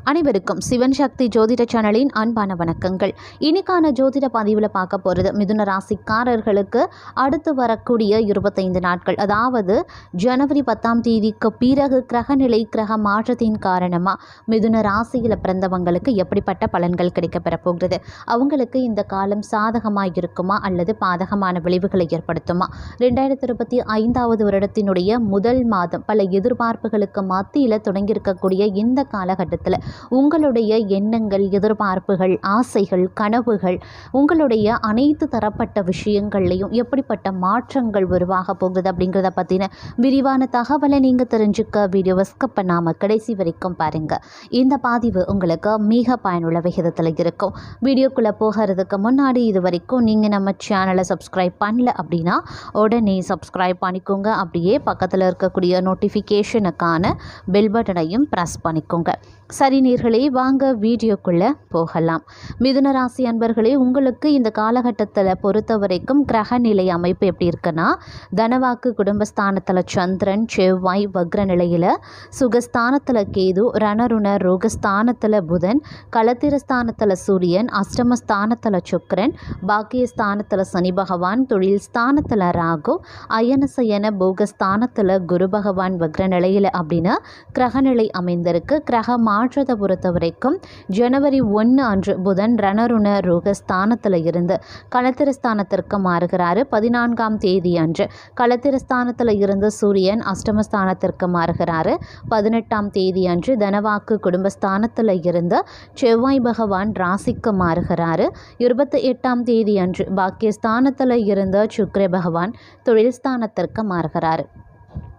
அனைவருக்கும் சிவன் சக்தி ஜோதிட சேனலின் அன்பான வணக்கங்கள். இன்னைக்கான ஜோதிட பதிவில் பார்க்க போகிறது மிதுன ராசிக்காரர்களுக்கு அடுத்து வரக்கூடிய 25 நாட்கள், அதாவது ஜனவரி 10ஆம் தேதிக்கு பிறகு கிரகநிலை கிரக மாற்றத்தின் காரணமாக மிதுன ராசியில் பிறந்தவங்களுக்கு எப்படிப்பட்ட பலன்கள் கிடைக்கப்பெற போகிறது, அவங்களுக்கு இந்த காலம் சாதகமாக இருக்குமா அல்லது பாதகமான விளைவுகளை ஏற்படுத்துமா, 2025வது வருடத்தினுடைய முதல் மாதம் பல எதிர்பார்ப்புகளுக்கு மத்தியில் தொடங்கியிருக்கக்கூடிய இந்த காலகட்டத்தில் உங்களுடைய எண்ணங்கள், எதிர்பார்ப்புகள், ஆசைகள், கனவுகள், உங்களுடைய அனைத்து தரப்பட்ட விஷயங்கள்லையும் எப்படிப்பட்ட மாற்றங்கள் உருவாக போகுது அப்படிங்கிறத பற்றின விரிவான தகவலை நீங்கள் தெரிஞ்சுக்க வீடியோவை ஸ்கிப் பண்ணாமல் கடைசி வரைக்கும் பாருங்கள். இந்த பதிவு உங்களுக்கு மிக பயனுள்ள விகிதத்தில் இருக்கும். வீடியோக்குள்ளே போகிறதுக்கு முன்னாடி இது வரைக்கும் நீங்கள் நம்ம சேனலை சப்ஸ்கிரைப் பண்ணல அப்படின்னா உடனே சப்ஸ்கிரைப் பண்ணிக்கோங்க. அப்படியே பக்கத்தில் இருக்கக்கூடிய நோட்டிஃபிகேஷனுக்கான பெல் பட்டனையும் ப்ரெஸ் பண்ணிக்கோங்க. சரி நேயர்களே, வாங்க வீடியோக்குள்ளே போகலாம். மிதுன ராசி அன்பர்களே, உங்களுக்கு இந்த காலகட்டத்தில் பொறுத்த வரைக்கும் கிரக நிலை அமைப்பு எப்படி இருக்குன்னா, தனவாக்கு குடும்பஸ்தானத்தில் சந்திரன், செவ்வாய் வக்ர நிலையில், சுகஸ்தானத்தில் கேது, ரணருண ரோகஸ்தானத்தில் புதன், களத்திரஸ்தானத்தில் சூரியன், அஷ்டமஸ்தானத்தில் சுக்கிரன், பாக்கியஸ்தானத்தில் சனி பகவான், தொழில் ஸ்தானத்தில் ராகு, அயனசயன போகஸ்தானத்தில் குரு பகவான் வக்ர நிலையில் அப்படின்னு கிரகநிலை அமைந்திருக்கு. கிரக மாற்றத்தை பொறுத்த வரைக்கும் ஜனவரி 1 அன்று புதன் ரணருண ரோகஸ்தானத்தில் இருந்து களத்திரஸ்தானத்திற்கு மாறுகிறாரு. 14ஆம் தேதி அன்று களத்திரஸ்தானத்தில் இருந்து சூரியன் அஷ்டமஸ்தானத்திற்கு மாறுகிறாரு. 18ஆம் தேதி அன்று தனவாக்கு குடும்பஸ்தானத்தில் இருந்து செவ்வாய் பகவான் ராசிக்கு மாறுகிறாரு. 28ஆம் தேதி அன்று பாக்கியஸ்தானத்தில் இருந்த சுக்கிர பகவான் தொழில் ஸ்தானத்திற்கு மாறுகிறாரு.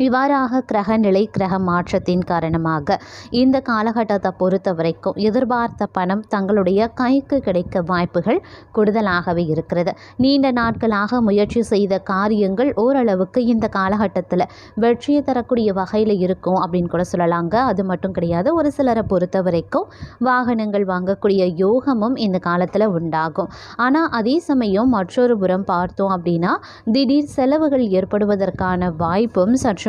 இவ்வாறாக கிரகநிலை கிரக மாற்றத்தின் காரணமாக இந்த காலகட்டத்தை பொறுத்த வரைக்கும் எதிர்பார்த்த பணம் தங்களுடைய கைக்கு கிடைக்க வாய்ப்புகள் கூடுதலாகவே இருக்கிறது. நீண்ட நாட்களாக முயற்சி செய்த காரியங்கள் ஓரளவுக்கு இந்த காலகட்டத்தில் வெற்றியை தரக்கூடிய வகையில் இருக்கும் அப்படின்னு கூட சொல்லலாங்க. அது மட்டும் கிடையாது, ஒரு சிலரை பொறுத்த வரைக்கும் வாகனங்கள் வாங்கக்கூடிய யோகமும் இந்த காலத்தில் உண்டாகும். ஆனால் அதே சமயம் மற்றொரு புறம் பார்த்தோம் அப்படின்னா திடீர் செலவுகள் ஏற்படுவதற்கான வாய்ப்பும் சற்று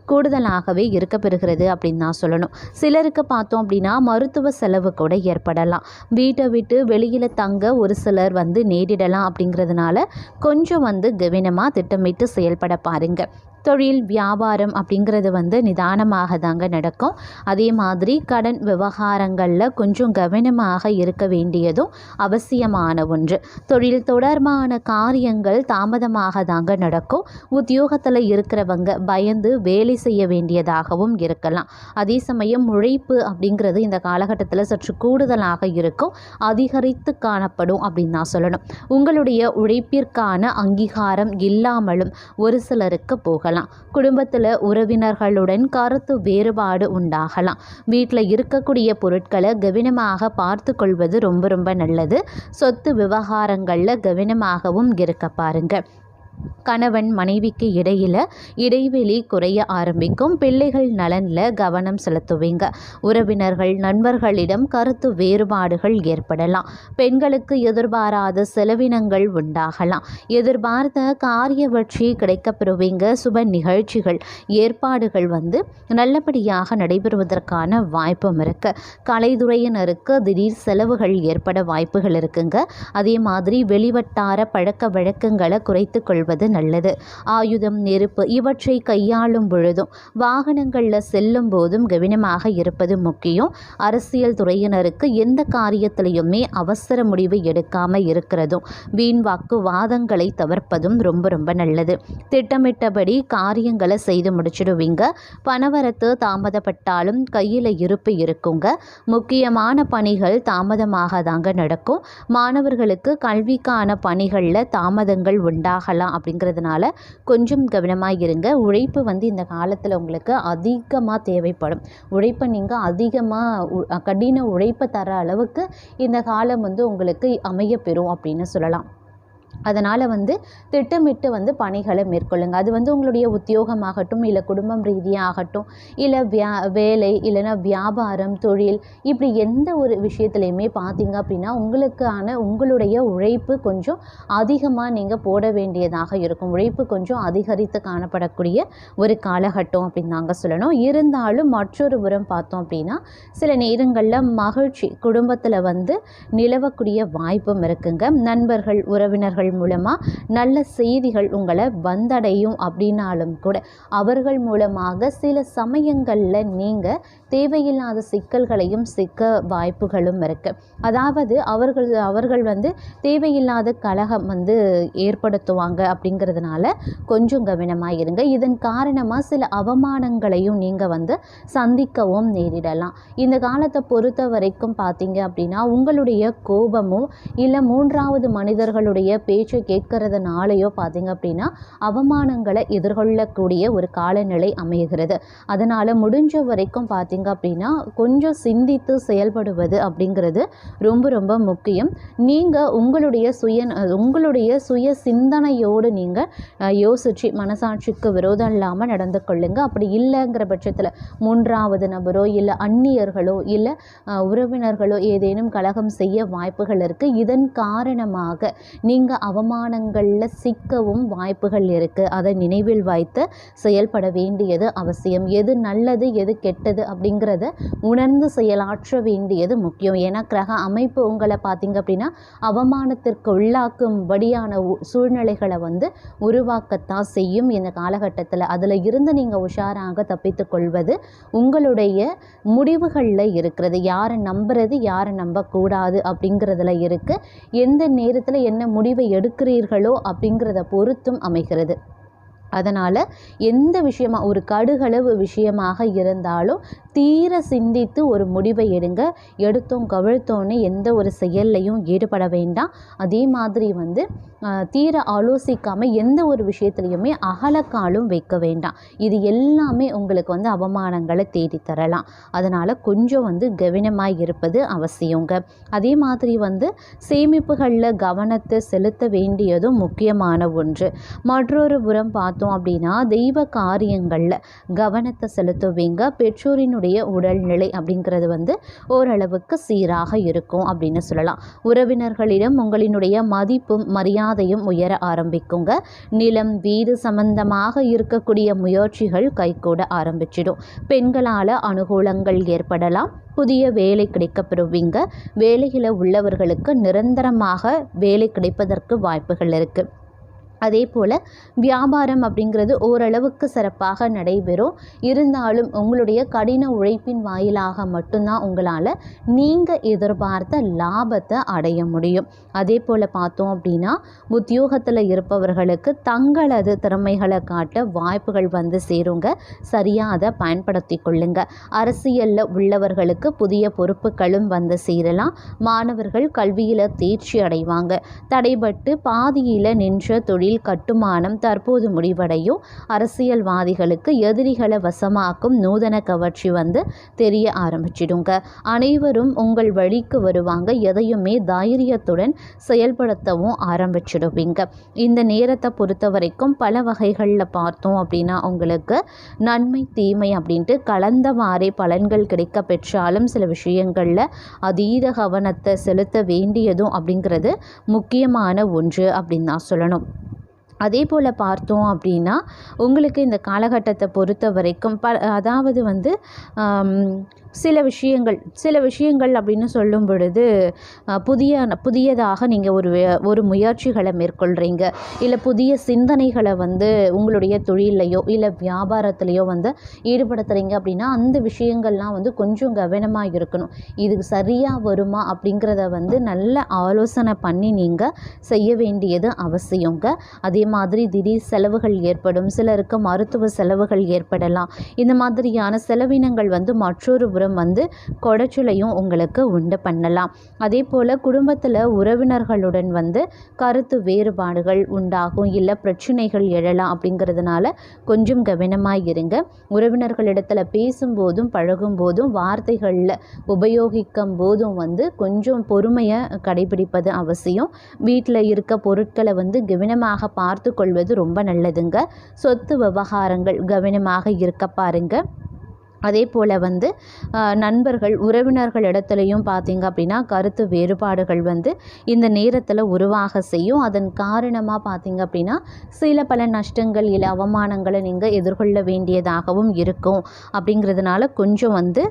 கூடுதலாகவே இருக்க பெறுகிறது அப்படின்னு தான் சொல்லணும். சிலருக்கு பார்த்தோம் அப்படின்னா மருத்துவ செலவு கூட ஏற்படலாம். வீட்டை விட்டு வெளியில் தங்க ஒரு சிலர் நேரிடலாம். அப்படிங்கிறதுனால கொஞ்சம் கவனமாக திட்டமிட்டு செயல்பட பாருங்க. தொழில் வியாபாரம் அப்படிங்கிறது நிதானமாக தாங்க நடக்கும். அதே மாதிரி கடன் விவகாரங்களில் கொஞ்சம் கவனமாக இருக்க வேண்டியதும் அவசியமான ஒன்று. தொழில் தொடர்பான காரியங்கள் தாமதமாக தாங்க நடக்கும். உத்தியோகத்தில் இருக்கிறவங்க பயந்து வேலை செய்ய வேண்டியதாகவும் இருக்கலாம். அதே சமயம் உழைப்பு அப்படிங்கிறது இந்த காலகட்டத்தில் சற்று கூடுதலாக இருக்கும், அதிகரித்து காணப்படும் அப்படின்னு நான் சொல்லணும். உங்களுடைய உழைப்பிற்கான அங்கீகாரம் இல்லாமலும் ஒரு சிலருக்கு போகலாம். குடும்பத்தில் உறவினர்களுடன் கருத்து வேறுபாடு உண்டாகலாம். வீட்டில் இருக்கக்கூடிய பொருட்களை கவனமாக பார்த்து கொள்வது ரொம்ப நல்லது. சொத்து விவகாரங்களில் கவனமாகவும் இருக்க பாருங்க. கணவன் மனைவிக்கு இடையில் இடைவெளி குறைய ஆரம்பிக்கும். பிள்ளைகள் நலனில் கவனம் செலுத்துவீங்க. உறவினர்கள் நண்பர்களிடம் கருத்து வேறுபாடுகள் ஏற்படலாம். பெண்களுக்கு எதிர்பாராத செலவினங்கள் உண்டாகலாம். எதிர்பார்த்த காரிய வெற்றி கிடைக்கப்பெறுவீங்க. சுப நிகழ்ச்சிகள் ஏற்பாடுகள் நல்லபடியாக நடைபெறுவதற்கான வாய்ப்பும் இருக்கு. கலைத்துறையினருக்கு திடீர் செலவுகள் ஏற்பட வாய்ப்புகள் இருக்குங்க. அதே மாதிரி வெளிவட்டார பழக்க வழக்கங்களை குறைத்து கொள்வது நல்லது. ஆயுதம், நெருப்பு இவற்றை கையாளும் பொழுதும் வாகனங்களில் செல்லும் போதும் கவனமாக இருப்பது முக்கியம். அரசியல் துறையினருக்கு எந்த காரியத்திலையுமே அவசர முடிவு எடுக்காம இருக்கிறதும் வீண் வாக்குவாதங்களை தவிர்ப்பதும் ரொம்ப நல்லது. திட்டமிட்டபடி காரியங்களை செய்து முடிச்சிடுவீங்க. பணவரத்து தாமதப்பட்டாலும் கையில் இருப்பு இருக்குங்க. முக்கியமான பணிகள் தாமதமாக தாங்க நடக்கும். மாணவர்களுக்கு கல்விக்கான பணிகளில் தாமதங்கள் உண்டாகலாம். அப்படிங்கிறதுனால கொஞ்சம் கவனமாக இருங்க. உழைப்பு இந்த காலத்தில் உங்களுக்கு அதிகமாக தேவைப்படும். உழைப்பை நீங்கள் அதிகமாக கடின உழைப்பை தர அளவுக்கு இந்த காலம் உங்களுக்கு அமைய பெறும் அப்படின்னு சொல்லலாம். அதனால் திட்டமிட்டு பணிகளை மேற்கொள்ளுங்கள். அது உங்களுடைய உத்தியோகமாகட்டும், இல்லை குடும்பம் ரீதியாகட்டும், இல்லை வேலை, இல்லைன்னா வியாபாரம், தொழில், இப்படி எந்த ஒரு விஷயத்துலையுமே பார்த்தீங்க அப்படின்னா உங்களுடைய உழைப்பு கொஞ்சம் அதிகமாக நீங்கள் போட வேண்டியதாக இருக்கும். உழைப்பு கொஞ்சம் அதிகரித்து காணப்படக்கூடிய ஒரு காலகட்டம் அப்படின்னு நாங்கள் சொல்லணும். இருந்தாலும் மற்றொரு புறம் பார்த்தோம் அப்படின்னா சில நேரங்களில் மகிழ்ச்சி குடும்பத்தில் நிலவக்கூடிய வாய்ப்பும் இருக்குங்க. நண்பர்கள், உறவினர்கள் மூலமாக நல்ல செய்திகள் உங்களை வந்தடையும் அப்படின்னாலும் கூட அவர்கள் மூலமாக சில சமயங்களில் நீங்கள் தேவையில்லாத சிக்கல்களையும் சிக்க வாய்ப்புகளும் இருக்குது. அதாவது அவர்கள் தேவையில்லாத கலகம் ஏற்படுத்துவாங்க. அப்படிங்கிறதுனால கொஞ்சம் கவனமாக இருங்க. இதன் காரணமாக சில அவமானங்களையும் நீங்கள் சந்திக்கவும் நேரிடலாம். இந்த காலத்தை பொறுத்த வரைக்கும் பார்த்தீங்க அப்படின்னா உங்களுடைய கோபமும் இல்லை மூன்றாவது மனிதர்களுடைய பேச்சை கேட்கறதுனாலையோ பார்த்தீங்க அப்படின்னா அவமானங்களை எதிர்கொள்ளக்கூடிய ஒரு காலநிலை அமைகிறது. அதனால் முடிஞ்ச வரைக்கும் பார்த்தீங்க அப்படின்னா கொஞ்சம் சிந்தித்து செயல்படுவது அப்படிங்கிறது ரொம்ப ரொம்ப முக்கியம். நீங்கள் உங்களுடைய சுய சிந்தனையோடு நீங்கள் யோசித்து மனசாட்சிக்கு விரோதம் இல்லாமல் நடந்து கொள்ளுங்க. அப்படி இல்லைங்கிற பட்சத்தில் மூன்றாவது நபரோ இல்லை அந்நியர்களோ இல்லை உறவினர்களோ ஏதேனும் கலகம் செய்ய வாய்ப்புகள் இருக்குது. இதன் காரணமாக நீங்கள் அவமானங்களில் சிக்கவும் வாய்ப்புகள் இருக்குது. அதை நினைவில் வைத்து செயல்பட வேண்டியது அவசியம். எது நல்லது எது கெட்டது அப்படிங்கிறத உணர்ந்து செயலாற்ற வேண்டியது முக்கியம். ஏன்னா கிரக அமைப்பு உங்களை பார்த்தீங்க அப்படின்னா அவமானத்திற்கு உள்ளாக்கும்படியான சூழ்நிலைகளை உருவாக்கத்தான் செய்யும் இந்த காலகட்டத்தில். அதில் இருந்து நீங்கள் உஷாராக தப்பித்து கொள்வது உங்களுடைய முடிவுகளில் இருக்கிறது. யாரை நம்புறது யாரை நம்பக்கூடாது அப்படிங்கிறதுல இருக்குது. எந்த நேரத்தில் என்ன முடிவை எடுக்கிறீர்களோ அப்படிங்கிறத பொறுத்தும் அமைகிறது. அதனால் எந்த விஷயமாக ஒரு கடுகளவு விஷயமாக இருந்தாலும் தீர சிந்தித்து ஒரு முடிவை எடுங்க. எடுத்தோம் கவிழ்த்தோன்னு எந்த ஒரு செயல்லையும் ஈடுபட வேண்டாம். அதே மாதிரி தீர ஆலோசிக்காமல் எந்த ஒரு விஷயத்துலையுமே அகலக்காலும் வைக்க வேண்டாம். இது எல்லாமே உங்களுக்கு அவமானங்களை தேடித்தரலாம். அதனால் கொஞ்சம் கவனமாக இருப்பது அவசியங்க. அதே மாதிரி சேமிப்புகளில் கவனத்தை செலுத்த வேண்டியதும் முக்கியமான ஒன்று. மற்றொரு புறம் பார்த்தோம் அப்படின்னா தெய்வ காரியங்களில் கவனத்தை செலுத்துவீங்க. பெற்றோரினுடைய உடல்நிலை அப்படிங்கிறது ஓரளவுக்கு சீராக இருக்கும் அப்படின்னு சொல்லலாம். உறவினர்களிடம் உங்களினுடைய மதிப்பும் மரியாதையும் உயர ஆரம்பிக்குங்க. நிலம், வீடு சம்பந்தமாக இருக்கக்கூடிய முயற்சிகள் கைகூட ஆரம்பிச்சிடும். பெண்களால் அனுகூலங்கள் ஏற்படலாம். புதிய வேலை கிடைக்கப்பெறுவீங்க. வேலையில் உள்ளவர்களுக்கு நிரந்தரமாக வேலை கிடைப்பதற்கு வாய்ப்புகள் இருக்குது. அதே போல் வியாபாரம் அப்படிங்கிறது ஓரளவுக்கு சிறப்பாக நடைபெறும். இருந்தாலும் உங்களுடைய கடின உழைப்பின் வாயிலாக மட்டும்தான் உங்களால் நீங்கள் எதிர்பார்த்த லாபத்தை அடைய முடியும். அதே போல் பார்த்தோம் அப்படின்னா உத்தியோகத்தில் இருப்பவர்களுக்கு தங்களது திறமைகளை காட்ட வாய்ப்புகள் சேருங்க. சரியாக அதை பயன்படுத்தி கொள்ளுங்க. அரசியலில் உள்ளவர்களுக்கு புதிய பொறுப்புகளும் சேரலாம். மாணவர்கள் கல்வியில் தேர்ச்சி அடைவாங்க. தடைபட்டு பாதியில் நின்ற தொழில் கட்டுமானம் தற்போது முடிவடையும். அரசியல்வாதிகளுக்கு எதிரிகளை வசமாக்கும் நூதன கவர்ச்சி தெரிய ஆரம்பிச்சிடுங்க. அனைவரும் உங்கள் வழிக்கு வருவாங்க. எதையுமே தைரியத்துடன் செயல்படுத்தவும் ஆரம்பிச்சிடுவீங்க. இந்த நேரத்தை பொறுத்த வரைக்கும் பல வகைகளில் பார்த்தோம் அப்படின்னா உங்களுக்கு நன்மை தீமை அப்படின்ட்டு கலந்தவாறே பலன்கள் கிடைக்க பெற்றாலும் சில விஷயங்களில் அதீத கவனத்தை செலுத்த வேண்டியதும் அப்படிங்கிறது முக்கியமான ஒன்று அப்படின்னு தான் சொல்லணும். அதே போல் பார்த்தோம் அப்படின்னா உங்களுக்கு இந்த காலகட்டத்தை பொறுத்த வரைக்கும் அதாவது சில விஷயங்கள் அப்படின்னு சொல்லும் பொழுது புதியதாக நீங்கள் ஒரு முயற்சிகளை மேற்கொள்கிறீங்க. இல்லை புதிய சிந்தனைகளை உங்களுடைய தொழிலையோ இல்லை வியாபாரத்துலேயோ ஈடுபடுத்துகிறீங்க அப்படின்னா அந்த விஷயங்கள்லாம் கொஞ்சம் கவனமாக இருக்கணும். இது சரியாக வருமா அப்படிங்கிறத நல்ல ஆலோசனை பண்ணி நீங்கள் செய்ய வேண்டியது அவசியங்க. அதே மாதிரி திடீர் செலவுகள் ஏற்படும். சிலருக்கு மருத்துவ செலவுகள் ஏற்படலாம். இந்த மாதிரியான செலவினங்கள் மற்றொரு தினந்தோறும் வந்து குடைச்சலையும் உங்களுக்கு உண்டு பண்ணலாம். அதே போல் குடும்பத்தில் உறவினர்களுடன் வந்து கருத்து வேறுபாடுகள் உண்டாகும், இல்லை பிரச்சனைகள் எழலாம். அப்படிங்கிறதுனால கொஞ்சம் கவனமாக இருங்க. உறவினர்களிடத்தில் பேசும்போதும் பழகும்போதும் வார்த்தைகளில் உபயோகிக்கும் போதும் வந்து கொஞ்சம் பொறுமையை கடைபிடிப்பது அவசியம். வீட்டில் இருக்க பொருட்களை வந்து கவனமாக பார்த்து கொள்வது ரொம்ப நல்லதுங்க. சொத்து விவகாரங்கள் கவனமாக இருக்க பாருங்க. அதே போல் வந்து நண்பர்கள் உறவினர்கள் இடத்துலையும் பார்த்திங்க அப்படின்னா கருத்து வேறுபாடுகள் வந்து இந்த நேரத்தில் உருவாக செய்யும். அதன் காரணமாக பார்த்திங்க அப்படின்னா சில பல நஷ்டங்கள் இல்லை அவமானங்களை நீங்கள் எதிர்கொள்ள வேண்டியதாகவும் இருக்கும். அப்படிங்கிறதுனால கொஞ்சம் வந்து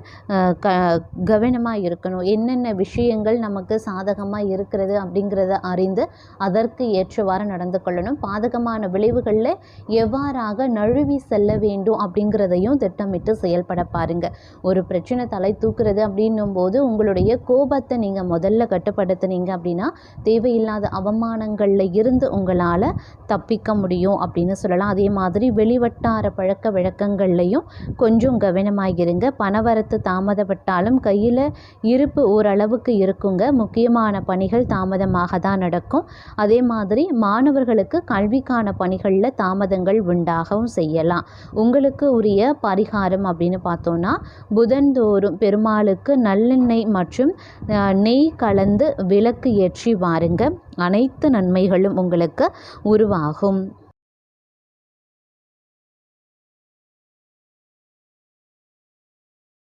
கவனமாக இருக்கணும். என்னென்ன விஷயங்கள் நமக்கு சாதகமாக இருக்கிறது அப்படிங்கிறத அறிந்து அதற்கு ஏற்றவாறு நடந்து கொள்ளணும். பாதகமான விளைவுகளில் எவ்வாறாக நழுவி செல்ல வேண்டும் அப்படிங்கிறதையும் திட்டமிட்டு செயல்பட பாருங்க. ஒரு பிரச்சனை தலை தூக்குறது அப்படின்னும் போது உங்களுடைய கோபத்தை நீங்கள் முதல்ல கட்டுப்படுத்தினீங்க அப்படின்னா தேவையில்லாத அவமானங்கள்ல இருந்து உங்களால் தப்பிக்க முடியும் அப்படின்னு சொல்லலாம். அதே மாதிரி வெளிவட்டார பழக்க வழக்கங்கள்லையும் கொஞ்சம் கவனமாகிருங்க. பணவரத்து தாமதப்பட்டாலும் கையில் இருப்பு ஓரளவுக்கு இருக்குங்க. முக்கியமான பணிகள் தாமதமாக தான் நடக்கும். அதே மாதிரி மாணவர்களுக்கு கல்விக்கான பணிகளில் தாமதங்கள் உண்டாகவும் செய்யலாம். உங்களுக்கு உரிய பரிகாரம் அப்படின்னு பார்த்தோன்னா புதன்தோறும் பெருமாளுக்கு நல்லெண்ணெய் மற்றும் நெய் கலந்து விளக்கு ஏற்றி வாருங்க. அனைத்து நன்மைகளும் உங்களுக்கு உருவாகும்.